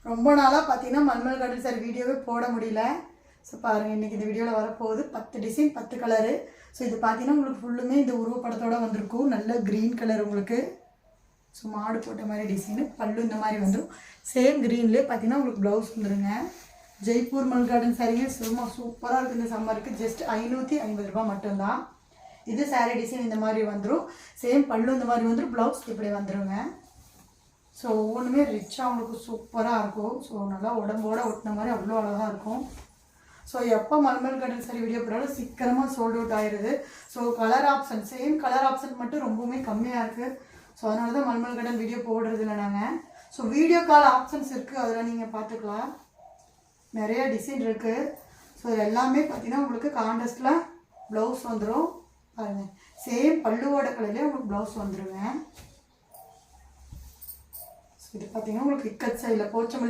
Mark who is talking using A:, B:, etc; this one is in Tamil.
A: ரொம்ப நாளாக பார்த்தீங்கன்னா மல்மல் காட்டன் சாரி வீடியோவே போட முடியல. ஸோ பாருங்கள், இன்றைக்கி இந்த வீடியோவில் வரப்போகுது 10 டிசைன் 10 கலரு. ஸோ இது பார்த்தீங்கன்னா உங்களுக்கு ஃபுல்லுமே இந்த உருவப்படத்தோடு வந்திருக்கும். நல்ல க்ரீன் கலர் உங்களுக்கு. ஸோ மாடு போட்ட மாதிரி டிசைனு, பல்லு இந்த மாதிரி வந்துடும். சேம் க்ரீன்லேயே பார்த்தீங்கன்னா உங்களுக்கு ப்ளவுஸ் வந்துடுங்க. ஜெய்ப்பூர் மல் கார்டன் சாரிங்க சும்மா சூப்பராக இருக்குது இந்த சம்மருக்கு. ஜஸ்ட் 550 ரூபா மட்டும்தான். இது சாரீ டிசைன் இந்த மாதிரி வந்துடும். சேம் பல்லு இந்த மாதிரி வந்துடும், ப்ளவுஸ் இப்படி வந்துடுங்க. ஸோ ஒவ்வொன்றுமே ரிச்சாக உங்களுக்கு சூப்பராக இருக்கும். ஸோ நல்லா உடம்போடு ஒட்டின மாதிரி அவ்வளோ அழகாக இருக்கும். ஸோ எப்போ மல்மல் காட்டன் சாரி வீடியோ போட்டாலும் சீக்கிரமாக சோல்ட் அவுட் ஆயிடுது. So colour option, same colour option மட்டும் ரொம்பவுமே கம்மியாக இருக்குது. ஸோ அதனால தான் மல்மல் காட்டன் வீடியோ போடுறது இல்லை நாங்கள். ஸோ வீடியோ கால் ஆப்ஷன்ஸ் இருக்குது, அதில் நீங்கள் பார்த்துக்கலாம். நிறைய டிசைன் இருக்குது. ஸோ எல்லாமே பார்த்தீங்கன்னா உங்களுக்கு கான்ட்ராஸ்டில் ப்ளவுஸ் வந்துடும். பாருங்கள், சேம் பல்லுவோட கலர்லேயே உங்களுக்கு ப்ளவுஸ் வந்துடுங்க. இது பார்த்தீங்கன்னா உங்களுக்கு இக்கட் சைடில் போச்சமல்லி